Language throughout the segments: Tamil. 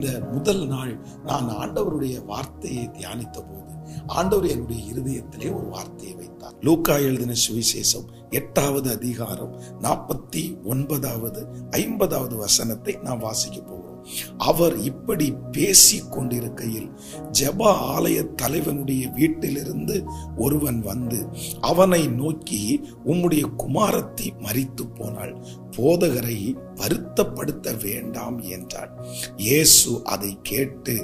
இந்த முதல் நாள் நான் ஆண்டவருடைய வார்த்தையை தியானித்த போது ஆண்டவர் என்னுடைய இருதயத்திலே ஒரு வார்த்தையை வைத்தார். லூக்கா எழுதின சுவிசேஷம் 8வது அதிகாரம் 49வது 50வது வசனத்தை நாம் வாசிக்க போகிறோம். அவர் இப்படி பேசிக் கொண்டிருக்கையில் ஜெப ஆலய தலைவனுடைய வீட்டிலிருந்து ஒருவன் வந்து அவனை நோக்கி, உம்முடைய குமாரத்தி மரித்து போனாள், போதகரை வருத்தப்படுத்த வேண்டாம் என்றார். இயேசு அதை கேட்டு,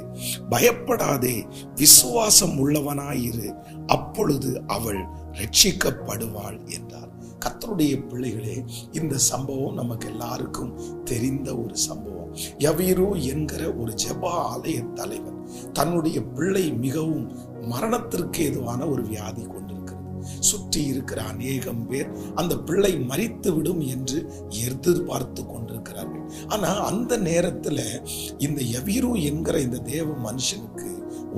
பயப்படாதே, விசுவாசம் உள்ளவனாயிரு, அப்பொழுது அவள் ரட்சிக்கப்படுவாள் என்றார். கர்த்தருடைய பிள்ளைகளே, இந்த சம்பவம் நமக்கு எல்லாருக்கும் தெரிந்த ஒரு சம்பவம். யவீரு என்கிற ஒரு ஜெப ஆலய தலைவன் தன்னுடைய பிள்ளை மிகவும் மரணத்திற்கு ஏதுவான ஒரு வியாதி கொண்டிருக்கிறது. சுற்றி இருக்கிற அநேகம் பேர் அந்த பிள்ளை மரித்து விடும் என்று எதிர்பார்த்து கொண்டிருக்கிறார்கள். ஆனா அந்த நேரத்துல இந்த யவீரு என்கிற இந்த தேவ மனுஷனுக்கு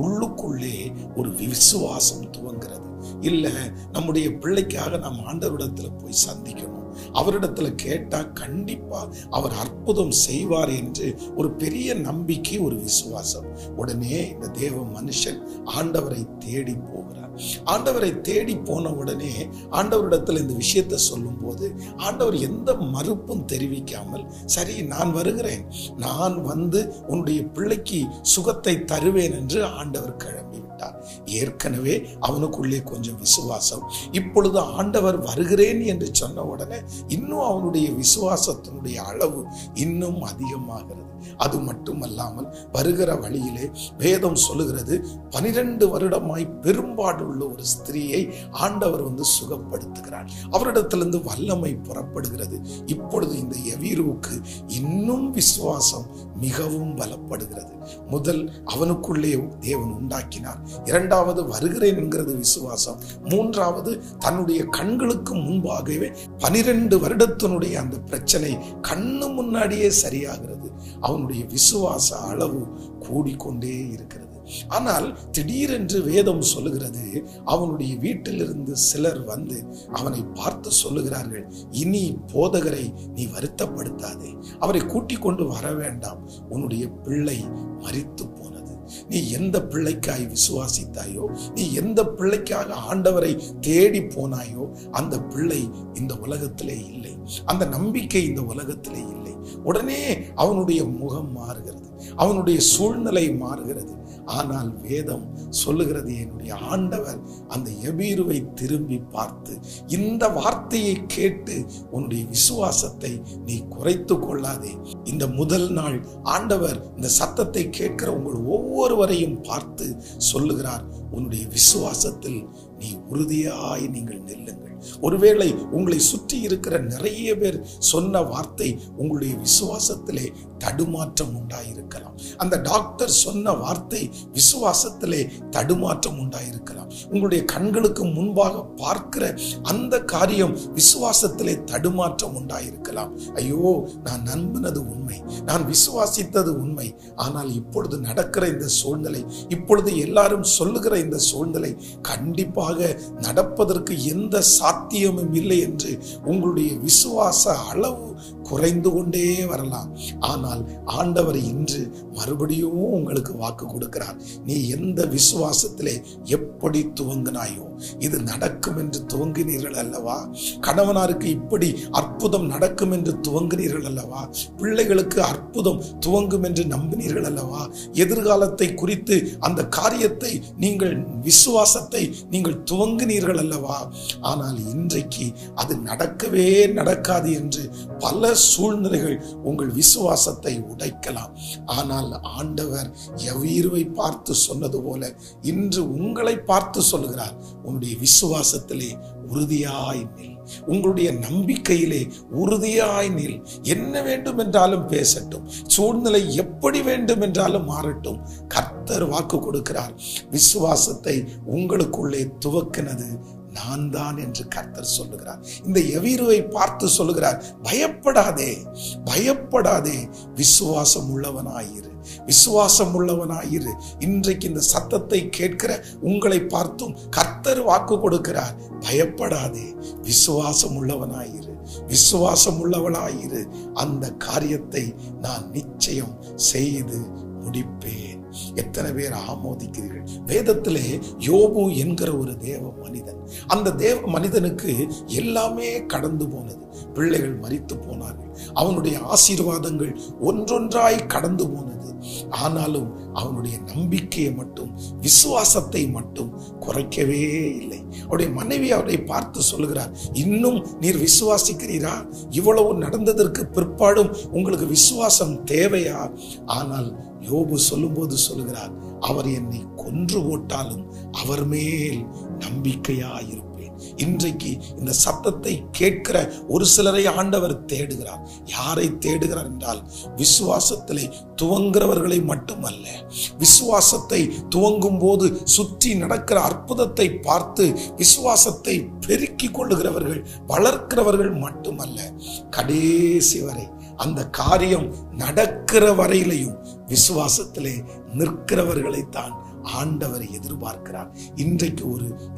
உள்ளுக்குள்ளே ஒரு விசுவாசம் துவங்கிறது. இல்ல, நம்முடைய பிள்ளைக்காக நாம் ஆண்டவரிடத்துல போய் சந்திக்கணும், அவரிடத்துல கேட்டா கண்டிப்பா அவர் அற்புதம் செய்வார் என்று ஒரு பெரிய நம்பிக்கை, ஒரு விசுவாசம். உடனே இந்த தேவ மனுஷன் ஆண்டவரை தேடி போகிறார். ஆண்டவரை தேடி போன உடனே ஆண்டவரிடத்துல இந்த விஷயத்தை சொல்லும் போது ஆண்டவர் எந்த மறுப்பும் தெரிவிக்காமல், சரி நான் வருகிறேன், நான் வந்து உன்னுடைய பிள்ளைக்கு சுகத்தை தருவேன் என்று ஆண்டவர் கிளம்பி விட்டார். ஏற்கனவே அவனுக்குள்ளே கொஞ்சம் விசுவாசம். இப்பொழுது ஆண்டவர் வருகிறேன் என்று சொன்ன உடனே இன்னும் அவனுடைய விசுவாசத்தினுடைய அளவு இன்னும் அதிகமாகிறது. அது மட்டுமல்லாமல் வருகிற வழியிலே வேதம் சொல்லுகிறது, 12 வருடமாய் பெரும்பாடுள்ள ஒரு ஸ்திரீயை ஆண்டவர் வந்து சுகப்படுத்துகிறார். அவரிடத்திலிருந்து வல்லமை புறப்படுகிறது. இப்பொழுது இந்த யவீருவுக்கு இன்னும் விசுவாசம் மிகவும் பலப்படுகிறது. முதல் அவனுக்குள்ளே தேவன் உண்டாக்கினார். இரண்டாவது வருகிறேன் என்கிறது விசுவாசம். மூன்றாவது தன்னுடைய கண்களுக்கு முன்பாகவே 12 வருடத்தினுடைய அந்த பிரச்சனை கண்ணு முன்னாடியே சரியாகிறது. அவனுடைய விசுவாச அளவு கூடிக்கொண்டே இருக்கிறது. ஆனால் திடீரென்று வேதம் சொல்லுகிறது, அவனுடைய வீட்டிலிருந்து சிலர் வந்து அவனை பார்த்து சொல்லுகிறார்கள், இனி போதகரை நீ வருத்தப்படுத்தாதே, அவரை கூட்டிக் கொண்டு வர வேண்டாம், உன்னுடைய பிள்ளை மரித்து போனது. நீ எந்த பிள்ளைக்காய் விசுவாசித்தாயோ, நீ எந்த பிள்ளைக்காக ஆண்டவரை தேடி போனாயோ, அந்த பிள்ளை இந்த உலகத்திலே இல்லை, அந்த நம்பிக்கை இந்த உலகத்திலே இல்லை. உடனே அவனுடைய முகம் மாறுகிறது, அவனுடைய சூழ்நிலை மாறுகிறது. ஆனால் வேதம் சொல்லுகிறது, என்னுடைய ஆண்டவர் அந்த யவீருவை திரும்பி பார்த்து, இந்த வார்த்தையை கேட்டு உன்னுடைய விசுவாசத்தை நீ குறைத்து கொள்ளாதே. இந்த முதல் நாள் ஆண்டவர் இந்த சத்தத்தை கேட்கிற உங்கள் ஒவ்வொருவரையும் பார்த்து சொல்லுகிறார், உன்னுடைய விசுவாசத்தில் நீ உறுதியாய் நீங்கள் நில்லுங்கள். ஒருவேளை உங்களை சுற்றி இருக்கிற நிறைய பேர் சொன்ன வார்த்தை உங்களுடைய விசுவாசத்திலே தடுமாற்றம் உண்டாயிருக்கலாம். அந்த டாக்டர் சொன்ன வார்த்தை விசுவாசத்திலே தடுமாற்றம் உண்டாயிருக்கலாம். உங்களுடைய கண்களுக்கு முன்பாக பார்க்கிற அந்த காரியம் விசுவாசத்திலே தடுமாற்றம் உண்டாயிருக்கலாம். ஐயோ, நான் நம்பினது உண்மை, நான் விசுவாசித்தது உண்மை, ஆனால் இப்பொழுது நடக்கிற இந்த சூழ்நிலை, இப்பொழுது எல்லாரும் சொல்லுகிற இந்த சூழ்நிலை கண்டிப்பாக நடப்பதற்கு எந்த சாத்தியமும் இல்லை என்று உங்களுடைய விசுவாச அளவு குறைந்து கொண்டே வரலாம். ஆனால் ஆண்டவர் இன்று மறுபடியும் உங்களுக்கு வாக்கு கொடுக்கிறார். நீ எந்த விசுவாசத்திலே எப்படி துவங்கினாயோ, இது நடக்கும் என்று துவங்கினீர்கள் அல்லவா? கணவனாருக்கு இப்படி அற்புதம் நடக்கும் என்று துவங்கினீர்கள் அல்லவா? பிள்ளைகளுக்கு அற்புதம் துவங்கும் என்று நம்பினீர்கள் அல்லவா? எதிர்காலத்தை குறித்து அந்த காரியத்தை நீங்கள் விசுவாசத்தை நீங்கள் துவங்கினீர்கள் அல்லவா? ஆனால் இன்றைக்கு அது நடக்கவே நடக்காது என்று பல சூழ்நிலைகள் உங்கள் விசுவாசத்தை உடைக்கலாம். ஆனால் ஆண்டவர் யவீருவை பார்த்து சொன்னது போல இன்று உங்களை பார்த்து சொல்லுகிறார், உன்னுடைய விசுவாசத்திலே உறுதியாய் நில், உங்களுடைய நம்பிக்கையிலே உறுதியாய் நில். என்ன வேண்டும் என்றாலும் பேசட்டும், சூழ்நிலை எப்படி வேண்டும் என்றாலும் மாறட்டும், கர்த்தர் வாக்கு கொடுக்கிறார், விசுவாசத்தை உங்களுக்குள்ளே துவக்கினது நான் தான் என்று கர்த்தர் சொல்லுகிறார். இந்த யவீருவை பார்த்து சொல்லுகிறார், பயப்படாதே, பயப்படாதே, விசுவாசம் உள்ளவனாயிரு, விசுவாசம் உள்ளவனாயிரு. இன்றைக்கு இந்த சத்தத்தை கேட்கிற உங்களை பார்த்தும் கர்த்தர் வாக்கு கொடுக்கிறார், பயப்படாதே, விசுவாசம் உள்ளவனாயிரு, விசுவாசம் உள்ளவனாயிரு. அந்த காரியத்தை நான் நிச்சயம் செய்து முடிப்பேன். எத்தனை பேர் ஆமோதிக்கிறீர்கள்? வேதத்திலே யோபு என்கிற ஒரு தேவ மனிதன், அந்த தேவ மனிதனுக்கு எல்லாமே கடந்து போனது. பிள்ளைகள் மரித்து போனார்கள், அவனுடைய ஆசீர்வாதங்கள் ஒன்றொன்றாய் கடந்து போனது. ஆனாலும் அவனுடைய நம்பிக்கையை மட்டும், விசுவாசத்தை மட்டும் குறைக்கவே இல்லை. அவருடைய மனைவி அவரை பார்த்து சொல்லுகிறார், இன்னும் நீர் விசுவாசிக்கிறீரா? இவ்வளவு நடந்ததற்கு பிற்பாடும் உங்களுக்கு விசுவாசம் தேவையா? ஆனால் யோபு சொல்லும்போது சொல்லுகிறார், அவர் என்னை கொன்று போட்டாலும் அவர் மேல் நம்பிக்கையாயிருப்பேன். இன்றைக்கு இந்த சத்தத்தை கேட்கிற ஒரு சிலரை ஆண்டவர் தேடுகிறார். யாரை தேடுகிறார் என்றால், விசுவாசத்திலே துவங்குறவர்களை மட்டுமல்ல, விசுவாசத்தை துவங்கும் போது சுற்றி நடக்கிற அற்புதத்தை பார்த்து விசுவாசத்தை பெருக்கிக் கொள்ளுகிறவர்கள், வளர்க்கிறவர்கள் மட்டுமல்ல, கடைசி வரை அந்த காரியம் நடக்கிற வரையிலையும் விசுவாசத்திலே நிற்கிறவர்களைத்தான் ஆண்டவரை எதிர்பார்க்கிறார். இன்றைக்கு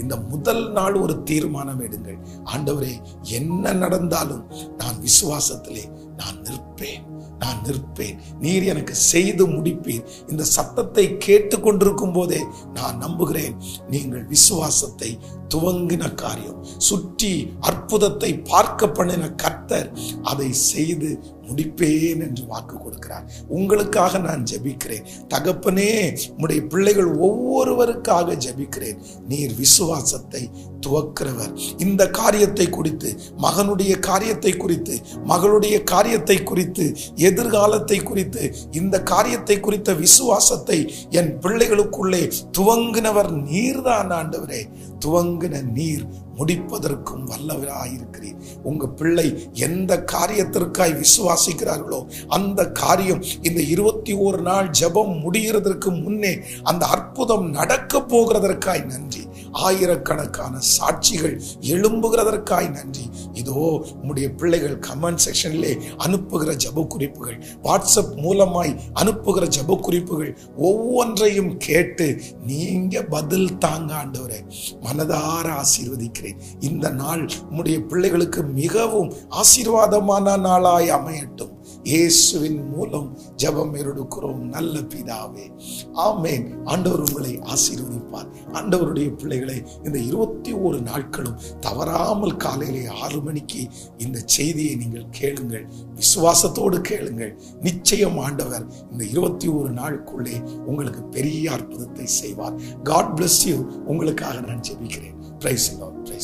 இந்த முதல் நாள் ஒரு தீர்மானம் எடுங்கள். ஆண்டவரே, என்ன நடந்தாலும் நான் விசுவாசத்திலே நான் நிற்பேன், நான் நிற்பேன். நீர் எனக்கு செய்து முடிப்பீர். இந்த சத்தத்தை கேட்டுக்கொண்டிருக்கும் போதே நான் நம்புகிறேன், நீங்கள் விசுவாசத்தை துவங்கின காரியம், சுற்றி அற்புதத்தை பார்க்க பண்ணின கர்த்தர் அதை செய்து முடிப்பேன் என்று வாக்கு கொடுக்கிறார். உங்களுக்காக நான் ஜெபிக்கிறேன். தகப்பனே, உம்முடைய பிள்ளைகள் ஒவ்வொருவருக்காக ஜெபிக்கிறேன். நீர் விசுவாசத்தை துவக்கிறவர். இந்த காரியத்தை குறித்து, மகனுடைய காரியத்தை குறித்து, மகளுடைய காரியத்தை குறித்து, எதிர்காலத்தை குறித்து, இந்த காரியத்தை குறித்த விசுவாசத்தை என் பிள்ளைகளுக்குள்ளே துவங்கினவர் நீர்தான் ஆண்டவரே. துவங்கின நீர் முடிப்பதற்கும் வல்லவராயிருக்கிறீர். உங்க பிள்ளை எந்த காரியத்திற்காய் விசுவாசிக்கிறார்களோ அந்த காரியம் இந்த 21 நாள் ஜெபம் முடிகிறதற்கு முன்னே அந்த அற்புதம் நடக்க போகிறதற்காய் நன்றி. ஆயிரக்கணக்கான சாட்சிகள் எழும்புகிறதற்காய் நன்றி. இதோ உம்முடைய பிள்ளைகள் கமெண்ட் செக்ஷனிலே அனுப்புகிற ஜெப குறிப்புகள், வாட்ஸ்அப் மூலமாய் அனுப்புகிற ஜெப குறிப்புகள் ஒவ்வொன்றையும் கேட்டு நீங்க பதில் தாங்க ஆண்டவரே. மனதார ஆசீர்வதிக்கிறேன். இந்த நாள் உம்முடைய பிள்ளைகளுக்கு மிகவும் ஆசீர்வாதமான நாளாய் அமையட்டும். இயேசுவின் மூலம் ஜெபம் எடுக்கிறோம் நல்ல பிதாவே, ஆமென். ஆண்டவர் உங்களை ஆசீர்வதிப்பார். ஆண்டவருடைய பிள்ளைகளை இந்த 21 நாட்களும் தவறாமல் காலையிலே 6 மணிக்கு இந்த செய்தியை நீங்கள் கேளுங்கள், விசுவாசத்தோடு கேளுங்கள். நிச்சயம் ஆண்டவர் இந்த 21 நாளுக்குள்ளே உங்களுக்கு பெரிய அற்புதத்தை செய்வார். God bless you. உங்களுக்காக நான் ஜெபிக்கிறேன். Praise the Lord. Praise